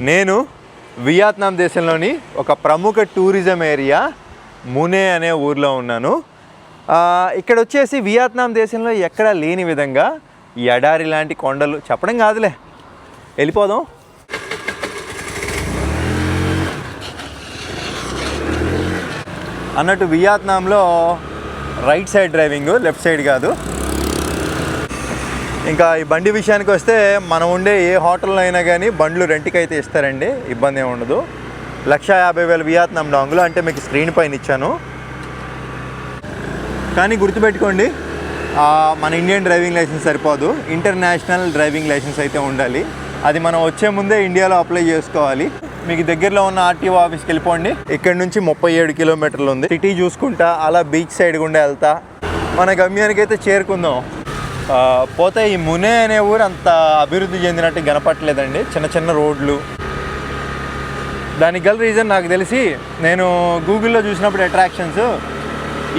నేను వియత్నాం దేశంలోని ఒక ప్రముఖ టూరిజం ఏరియా మునే అనే ఊర్లో ఉన్నాను. ఇక్కడ వచ్చేసి వియత్నాం దేశంలో ఎక్కడా లేని విధంగా ఈ ఎడారి లాంటి కొండలు చెప్పడం కాదులే, వెళ్ళిపోదాం. అన్నట్టు వియత్నాంలో right side driving, left side కాదు. ఇంకా ఈ బండి విషయానికి వస్తే మనం ఉండే ఏ హోటల్లో అయినా కానీ బండ్లు రెంట్కి అయితే ఇస్తారండి, ఇబ్బంది ఏమి ఉండదు. 150,000 వియత్నాం డాంగులు అంటే మీకు స్క్రీన్ పైన ఇచ్చాను. కానీ గుర్తుపెట్టుకోండి, మన ఇండియన్ డ్రైవింగ్ లైసెన్స్ సరిపోదు, ఇంటర్నేషనల్ డ్రైవింగ్ లైసెన్స్ అయితే ఉండాలి. అది మనం వచ్చే ముందే ఇండియాలో అప్లై చేసుకోవాలి. మీకు దగ్గరలో ఉన్న ఆర్టీఓ ఆఫీస్కి వెళ్ళిపోండి. ఇక్కడ నుంచి 37 కిలోమీటర్లు ఉంది. సిటీ చూసుకుంటా అలా బీచ్ సైడ్ గుండా వెళ్తా మన గమ్యానికి అయితే చేరుకుందాం. పోతే ఈ మునే అనే ఊరు అంత అభివృద్ధి చెందినట్టు కనపట్లేదండి, చిన్న చిన్న రోడ్లు. దానికి గల రీజన్ నాకు తెలిసి, నేను గూగుల్లో చూసినప్పుడు అట్రాక్షన్స్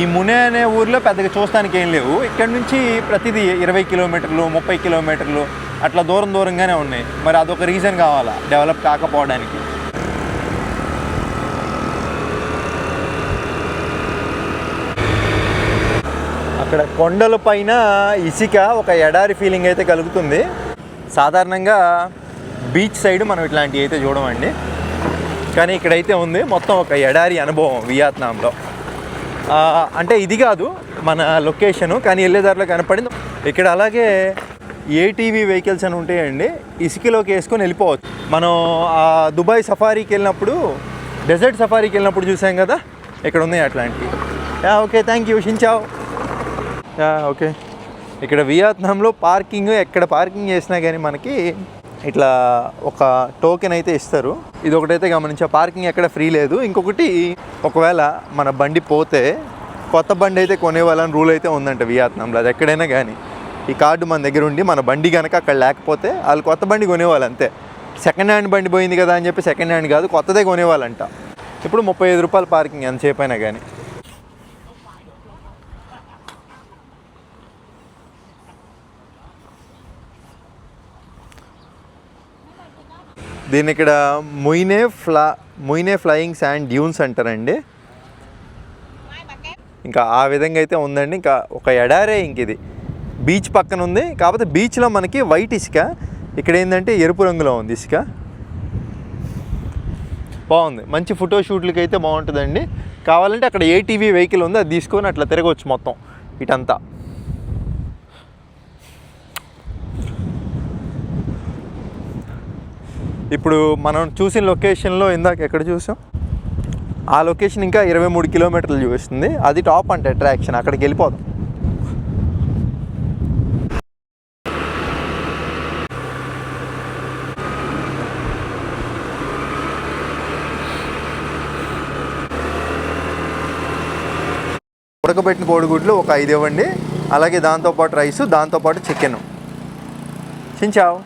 ఈ మునే అనే ఊరిలో పెద్దగా చూస్తానికి ఏం లేవు. ఇక్కడ నుంచి ప్రతిదీ 20 కిలోమీటర్లు 30 కిలోమీటర్లు అట్లా దూరంగానే ఉన్నాయి. మరి అదొక రీజన్ కావాలా డెవలప్ కాకపోవడానికి. అక్కడ కొండల పైన ఇసుక ఒక ఎడారి ఫీలింగ్ అయితే కలుగుతుంది. సాధారణంగా బీచ్ సైడ్ మనం ఇట్లాంటివి అయితే చూడమండి, కానీ ఇక్కడైతే ఉంది మొత్తం ఒక ఎడారి అనుభవం వియత్నాంలో. అంటే ఇది కాదు మన లొకేషను, కానీ వెళ్ళేదారిలో కనపడింది. ఇక్కడ అలాగే ఏటీవీ వెహికల్స్ అని ఉంటాయండి, ఇసుకలోకి వేసుకొని వెళ్ళిపోవచ్చు. మనం దుబాయ్ సఫారీకి వెళ్ళినప్పుడు, డెజర్ట్ సఫారీకి వెళ్ళినప్పుడు చూసాం కదా, ఇక్కడ ఉన్నాయి అట్లాంటివి. ఓకే, థ్యాంక్ యూ, షించావ్. ఓకే, ఇక్కడ వియత్నాంలో పార్కింగ్, ఎక్కడ పార్కింగ్ చేసినా కానీ మనకి ఇట్లా ఒక టోకెన్ అయితే ఇస్తారు. ఇది ఒకటైతే గమనించా, పార్కింగ్ ఎక్కడ ఫ్రీ లేదు. ఇంకొకటి, ఒకవేళ మన బండి పోతే కొత్త బండి అయితే కొనేవాళ్ళని రూల్ అయితే ఉందంట వియత్నాంలో. అది ఎక్కడైనా కానీ ఈ కార్డు మన దగ్గర ఉండి మన బండి కనుక అక్కడ లేకపోతే వాళ్ళు కొత్త బండి కొనేవాళ్ళు అంతే. సెకండ్ హ్యాండ్ బండి పోయింది కదా అని చెప్పి సెకండ్ హ్యాండ్ కాదు, కొత్తదే కొనేవాళ్ళంట. ఇప్పుడు 35 రూపాయలు పార్కింగ్ ఎంతసేపు అయినా కానీ. దీన్ని ఇక్కడ ముయినే ఫ్లయింగ్ శాండ్ డ్యూన్స్ అంటారండి. ఇంకా ఆ విధంగా అయితే ఉందండి. ఇంకా ఒక ఎడారే, ఇంక ఇది బీచ్ పక్కన ఉంది. కాకపోతే బీచ్లో మనకి వైట్ ఇసుక, ఇక్కడ ఏంటంటే ఎరుపు రంగులో ఉంది ఇసుక. బాగుంది, మంచి ఫోటో షూట్లకి అయితే బాగుంటుందండి. కావాలంటే అక్కడ ఏటీవీ వెహికల్ ఉంది, అది తీసుకొని అట్లా తిరగవచ్చు మొత్తం ఇటంతా. ఇప్పుడు మనం చూసిన లొకేషన్లో ఇందాక ఎక్కడ చూసాం, ఆ లొకేషన్ ఇంకా 23 కిలోమీటర్లు చూపిస్తుంది. అది టాప్ అంటే అట్రాక్షన్, అక్కడికి వెళ్ళిపోదాం. ఉడకబెట్టిన కోడిగుడ్లు ఒక 5 ఇవ్వండి, అలాగే దాంతోపాటు రైసు, దాంతోపాటు చికెన్. చించావు.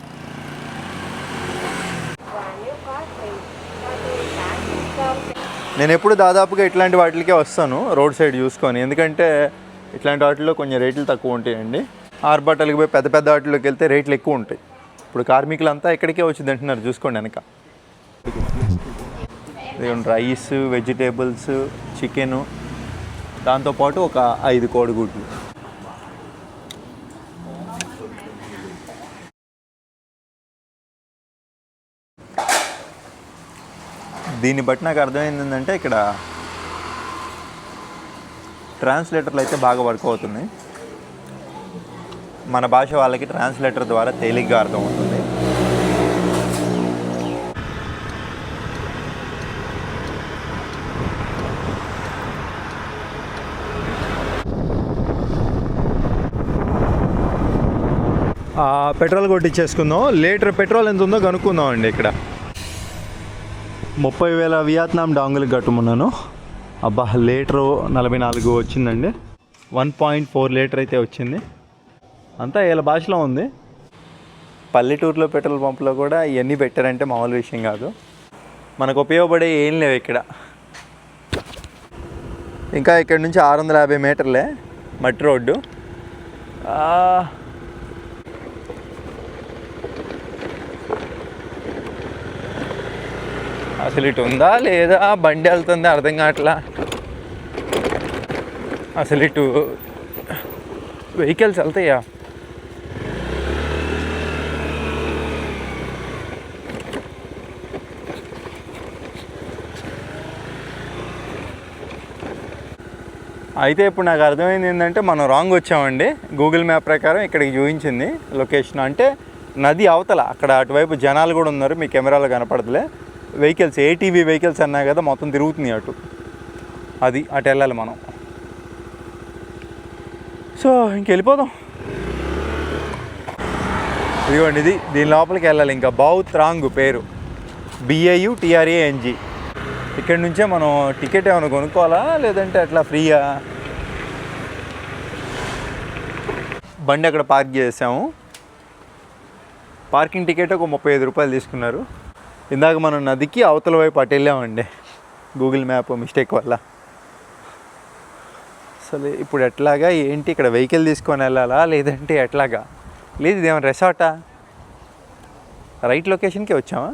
నేను ఎప్పుడు దాదాపుగా ఇట్లాంటి వాటికే వస్తాను రోడ్ సైడ్ చూసుకొని, ఎందుకంటే ఇట్లాంటి వాటిల్లో కొంచెం రేట్లు తక్కువ ఉంటాయండి. ఆర్బాటలకు పోయి పెద్ద పెద్ద వాటిలోకి వెళ్తే రేట్లు ఎక్కువ ఉంటాయి. ఇప్పుడు కార్మికులంతా ఇక్కడికే వచ్చి తింటున్నారు, చూసుకోండి వెనక. రైస్, వెజిటేబుల్స్, చికెను, దాంతోపాటు ఒక 5 కోడిగుడ్లు. దీన్ని బట్టి నాకు అర్థమైంది ఏంటంటే, ఇక్కడ ట్రాన్స్లేటర్లు అయితే బాగా వర్క్ అవుతున్నాయి. మన భాష వాళ్ళకి ట్రాన్స్లేటర్ ద్వారా తేలిగ్గా అర్థమవుతుంది. పెట్రోల్ కొట్టించేసుకుందాం. లీటర్ పెట్రోల్ ఎంత ఉందో కనుక్కుందాం అండి. ఇక్కడ 30,000 వియత్నాం డాంగులకు కట్టుకున్నాను. అబ్బా, లీటరు 44 వచ్చిందండి. 1.4 లీటర్ అయితే వచ్చింది. అంతా వీళ్ళ భాషలో ఉంది. పల్లెటూరులో పెట్రోల్ పంపులో కూడా ఇవన్నీ పెట్టారంటే మామూలు విషయం కాదు. మనకు ఉపయోగపడే ఏం లేవు ఇక్కడ. ఇంకా ఇక్కడ నుంచి 650 మీటర్లే మట్టి రోడ్డు. అసలు ఇటు ఉందా లేదా, బండి వెళ్తుందా అర్థం కావట్లా. అసలు ఇటు వెహికల్స్ వెళ్తాయా? అయితే ఇప్పుడు నాకు అర్థమైంది ఏంటంటే మనం రాంగ్ వచ్చామండి. గూగుల్ మ్యాప్ ప్రకారం ఇక్కడికి చూపించింది లొకేషన్. అంటే నది అవతల అక్కడ అటువైపు జనాలు కూడా ఉన్నారు, మీ కెమెరాలో కనపడదులే. వెహికల్స్ ఏటీవీ వెహికల్స్ అన్నా కదా, మొత్తం తిరుగుతున్నాయి అటు. అది అటు వెళ్ళాలి మనం. సో ఇంకెళ్ళిపోదాం. ఇదిగోండి, దీని లోపలికి వెళ్ళాలి. ఇంకా బావు త్రాంగ్ పేరు, BAUTRANG. ఇక్కడి నుంచే మనం టికెట్ ఏమైనా కొనుక్కోవాలా లేదంటే అట్లా ఫ్రీయా? బండి అక్కడ పార్క్ చేసాము. పార్కింగ్ టికెట్ ఒక 35 రూపాయలు తీసుకున్నారు. ఇందాక మనం నదికి అవతల వైపు అటు వెళ్ళామండి, గూగుల్ మ్యాప్ మిస్టేక్ వల్ల. అసలు ఇప్పుడు ఎట్లాగా ఏంటి, ఇక్కడ వెహికల్ తీసుకొని వెళ్ళాలా లేదంటే ఎట్లాగా? లేదు, ఇదేమైనా రిసార్టా? రైట్ లొకేషన్కి వచ్చామా?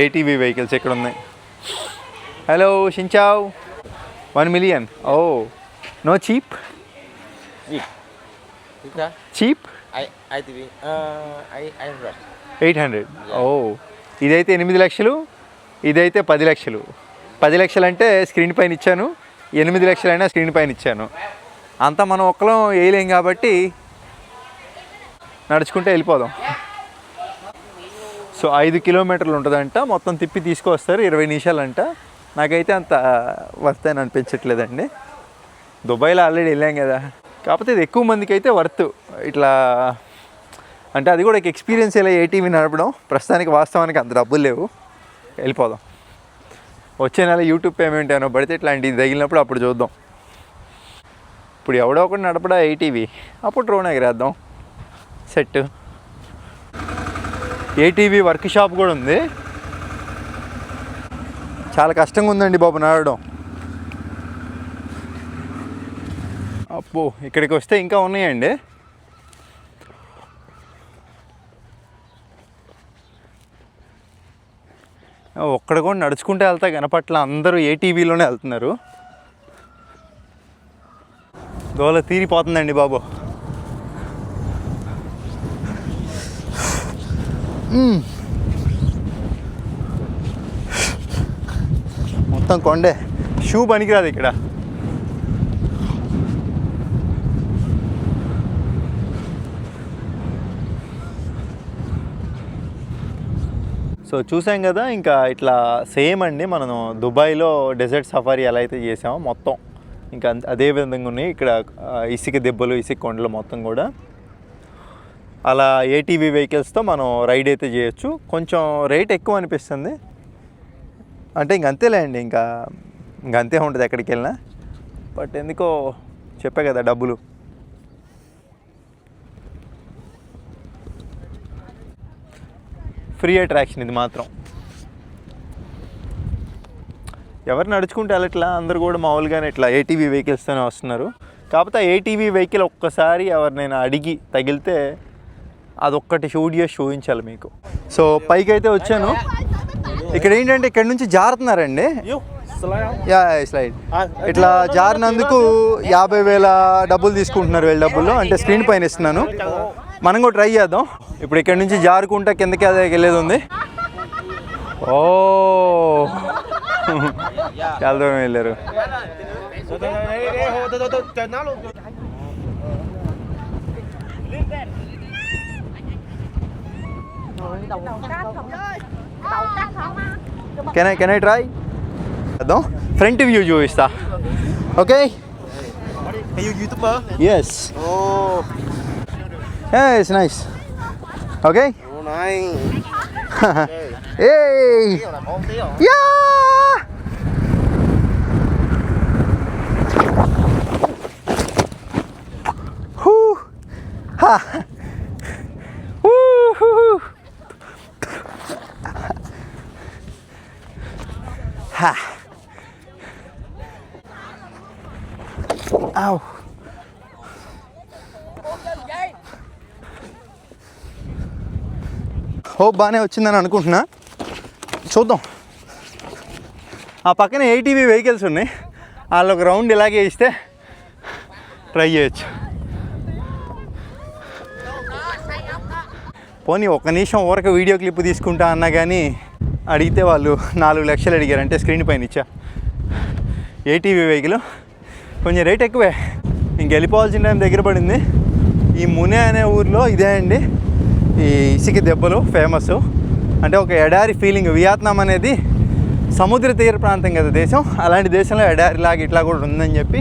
ఏటీవీ వెహికల్స్ ఇక్కడ ఉన్నాయి. హలో షించావ్, 1 million. Oh no cheap? Cheap 800. ఓ ఇదైతే 8 లక్షలు, ఇదైతే 10 లక్షలు. 10 లక్షలు అంటే స్క్రీన్ పైన ఇచ్చాను, 8 లక్షలు అయినా స్క్రీన్ పైన ఇచ్చాను. అంతా మనం ఒక్కలం వేయలేం కాబట్టి నడుచుకుంటే వెళ్ళిపోదాం. సో 5 కిలోమీటర్లు ఉంటుందంట, మొత్తం తిప్పి తీసుకొస్తారు, 20 నిమిషాలంట. నాకైతే అంత వర్త్ అని అనిపించట్లేదండి. దుబాయ్లో ఆల్రెడీ వెళ్ళాం కదా, కాకపోతే ఇది ఎక్కువ మందికి అయితే వర్త్. ఇట్లా అంటే అది కూడా ఒక ఎక్స్పీరియన్స్ ఇలా ఏటీవీ నడపడం. ప్రస్తుతానికి వాస్తవానికి అంత డబ్బులు లేవు, వెళ్ళిపోదాం. వచ్చే నెల యూట్యూబ్ పేమెంట్ ఏమైనా పడితే ఇట్లాంటివి తగిలినప్పుడు అప్పుడు చూద్దాం. ఇప్పుడు ఎవడో ఒకటి నడపడా ఏటీవీ, అప్పుడు డ్రోన్ ఎగరేద్దాం. సెట్. ఏటీవీ వర్క్ షాప్ కూడా ఉంది. చాలా కష్టంగా ఉందండి బాబు నడవడం. అప్పు ఇక్కడికి వస్తే ఇంకా ఉన్నాయండి. ఒక్కడ కూడా నడుచుకుంటే వెళ్తా కనపట్ల, అందరూ ఏటీవీలోనే వెళ్తున్నారు. దోల తీరిపోతుందండి బాబు. మొత్తం కొండే, షూ పనికిరాదు ఇక్కడ. సో చూసాం కదా, ఇంకా ఇట్లా సేమ్ అండి. మనం దుబాయ్లో డెజర్ట్ సఫారీ ఎలా అయితే చేసామో మొత్తం ఇంకా అదే విధంగా ఉన్నాయి. ఇక్కడ ఇసుక దెబ్బలు, ఇసుక కొండలు మొత్తం కూడా అలా ఏటీవీ వెహికల్స్తో మనం రైడ్ అయితే చేయొచ్చు. కొంచెం రేట్ ఎక్కువ అనిపిస్తుంది, అంటే ఇంక అంతేలే అండి, ఇంకా అంతే ఉంటుంది ఎక్కడికి వెళ్ళినా. బట్ ఎందుకో చెప్పే కదా డబ్బులు. ఫ్రీ అట్రాక్షన్ ఇది మాత్రం. ఎవరు నడుచుకుంటే వెళ్ళట్లా, అందరూ కూడా మామూలుగానే ఇట్లా ఏటీవీ వెహికల్స్తోనే వస్తున్నారు. కాకపోతే ఏటీవీ వెహికల్ ఒక్కసారి ఎవరినైనా అడిగి తగిలితే అదొక్కటి షూట్ చేసి చూపించాలి మీకు. సో పైకి అయితే వచ్చాను. ఇక్కడ ఏంటంటే ఇక్కడ నుంచి జారుతున్నారండి. స్లైడ్ ఇట్లా జారినందుకు 50,000 డబ్బులు తీసుకుంటున్నారు. వీళ్ళ డబ్బులు అంటే స్క్రీన్ పైన ఇస్తున్నాను. మనం కూడా ట్రై చేద్దాం. ఇప్పుడు ఇక్కడ నుంచి జారుకుంటా కిందకి అదే వెళ్ళేది ఉంది. ఓ చాలా దూరం వెళ్ళారు. Can I try? Đó, front view చూపిస్తా. Okay? Are you YouTuber? Yes. Oh. Yeah, it's nice. Okay? Oh, nice. Hey! Yeah! Whoo! Ha! Woo! Ha! Ow! Hope బాగానే వచ్చిందని అనుకుంటున్నా, చూద్దాం. ఆ పక్కన ఏటీవీ వెహికల్స్ ఉన్నాయి, వాళ్ళు ఒక రౌండ్ ఇలాగే ఇస్తే ట్రై చేయొచ్చు. పోనీ ఒక్క నిమిషం ఊరక వీడియో క్లిప్ తీసుకుంటా అన్నా కానీ అడిగితే వాళ్ళు 4 లక్షలు అడిగారు, అంటే స్క్రీన్ పైన ఇచ్చా. ఏటీవీ వెహికల్ కొంచెం రేట్ ఎక్కువే. ఇంక వెళ్ళిపోవాల్సిన టైం దగ్గర పడింది. ఈ మునే అనే ఊరిలో ఇదే అండి ఈ ఇసుక దెబ్బలు ఫేమస్. అంటే ఒక ఎడారి ఫీలింగ్. వియత్నాం అనేది సముద్ర తీర ప్రాంతం కదా దేశం, అలాంటి దేశంలో ఎడారిలాగా ఇట్లా కూడా ఉందని చెప్పి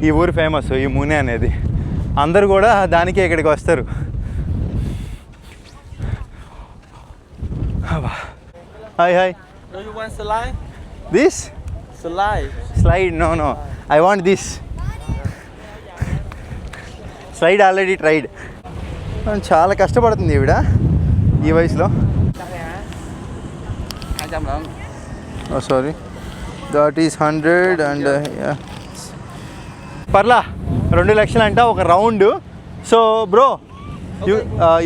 ఈ ఊరు ఫేమస్, ఈ మునే అనేది. అందరూ కూడా దానికే ఇక్కడికి వస్తారు. Hi hi. Do you want slide? This Slide. Slide? No no, I want this. Slide already tried. చాలా కష్టపడుతుంది ఈవిడ ఈ వయసులో. సారీ, దట్ ఈస్ 100 అండ్ పర్లా 2 లక్షలు అంట ఒక round. So bro,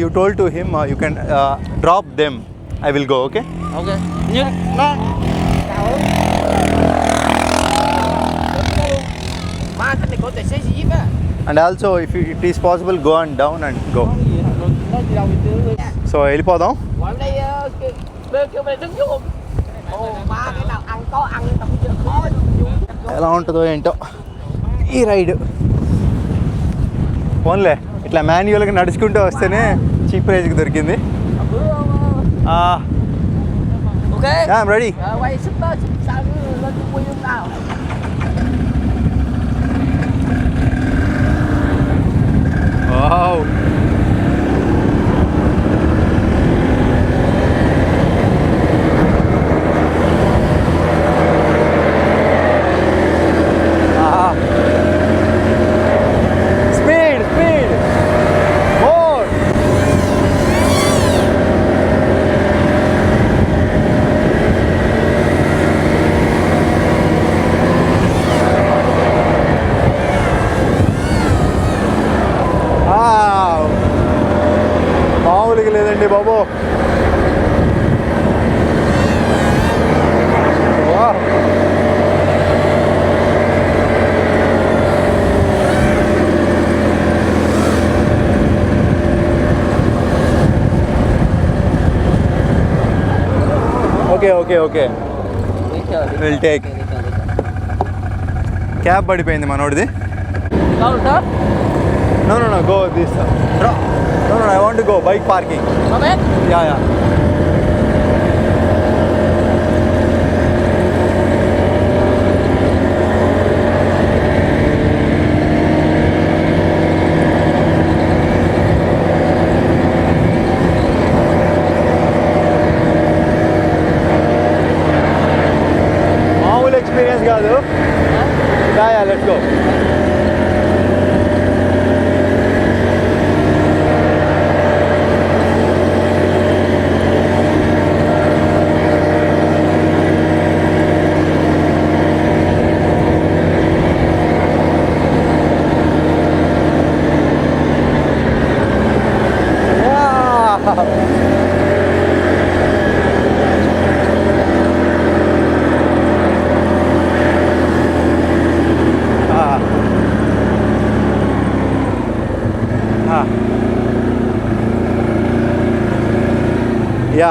you told to him you can drop them, I will go. Okay Okay. Như nó. Ba cái này có tài xế gì á. And also if it is possible go and down and go. Nó đi đâu đi đưa. So వెళ్ళిపోదాం. Qua đây kêu mày đứng vô. Ồ, ba cái nào ăn có ăn tập chưa có. ఎలా ఉంటుందో ఏంటో ఈ ride. ఫోన్లే ఇట్లా మాన్యువల్గా నడుచుకుంటూ వస్తేనే చీప్ ప్రైజ్కి దొరికింది. Ok. Yeah, I'm ready. Quay super sao lên quay không nào. Wow. Speed, speed. More. మామూలుగా లేదండి బాబు. Okay okay okay, will take. Cab పడిపోయింది మనోడిది. Đâu đó? No, no, no, go this. No, no, no, I want to go bike parking. Có biết? Yeah, yeah. మామూలు experience కాదు. Yeah, yeah, let's go. Yeah,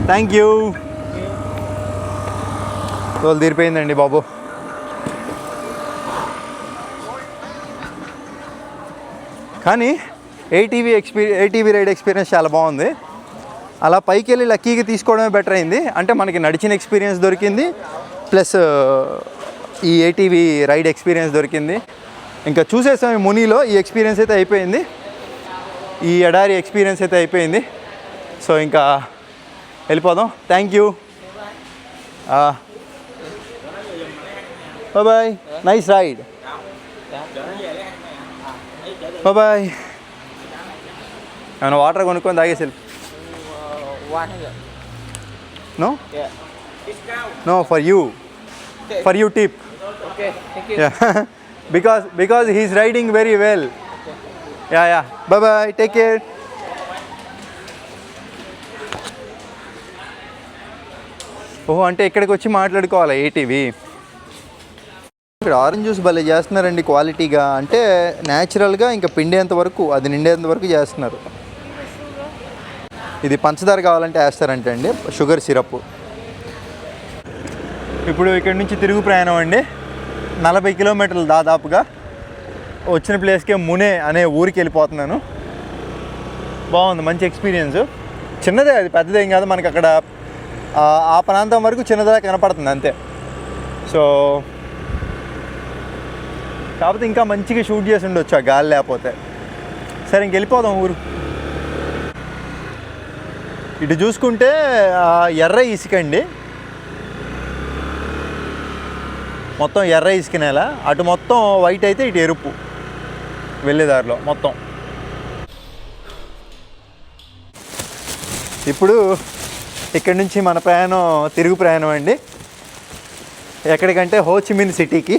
thank you. తోలు తీరిపోయిందండి బాబు. కానీ ATV ride experience చాలా బాగుంది. అలా పైకి వెళ్ళి లక్కీగా తీసుకోవడమే బెటర్ అయింది. అంటే మనకి నడిచిన ఎక్స్పీరియన్స్ దొరికింది, ప్లస్ ఈ ఏటీవీ రైడ్ ఎక్స్పీరియన్స్ దొరికింది. ఇంకా చూసేసాం ఈ మునిలో. ఈ ఎక్స్పీరియన్స్ అయితే అయిపోయింది, ఈ ఎడారి ఎక్స్పీరియన్స్ అయితే అయిపోయింది. సో ఇంకా వెళ్ళిపోదాం. Thank you. Bye bye, nice ride. Bye bye. ఏమైనా వాటర్ కొనుక్కొని తాగేసి వెళ్ళి. No no, for you, for you tip. Okay, thank you. Yeah, because he's riding very well. Yeah, yeah. Bye bye. Take care. ఓహో, అంటే ఇక్కడికి వచ్చి మాట్లాడుకోవాలా ATV. ఇక్కడ orange juice భలే చేస్తున్నారండి క్వాలిటీగా, అంటే న్యాచురల్గా ఇంకా పిండేంత వరకు, అది నిండేంత వరకు చేస్తున్నారు. ఇది పంచదార కావాలంటే వేస్తారంటే అండి, షుగర్ సిరప్. ఇప్పుడు ఇక్కడ నుంచి తిరుగు ప్రయాణం అండి, 40 కిలోమీటర్లు దాదాపుగా. వచ్చిన ప్లేస్కే మునే అనే ఊరికి వెళ్ళిపోతున్నాను. బాగుంది, మంచి ఎక్స్పీరియన్స్. చిన్నదే, అది పెద్దదేం కాదు, మనకి అక్కడ ఆ ప్రాంతం వరకు చిన్నదిగా కనపడుతుంది అంతే. సో కాకపోతే ఇంకా మంచిగా షూట్ చేసి ఉండొచ్చు ఆ గాలి లేకపోతే. సరే, ఇంకెళ్ళిపోదాం ఊరు. ఇటు చూసుకుంటే ఎర్ర ఇసుక అండి, మొత్తం ఎర్ర ఇసుక నేల. అటు మొత్తం వైట్ అయితే ఇటు ఎరుపు వెళ్ళేదారిలో మొత్తం. ఇప్పుడు ఇక్కడ నుంచి మన ప్రయాణం తిరుగు ప్రయాణం అండి. ఎక్కడికంటే హోచిమిన్ సిటీకి.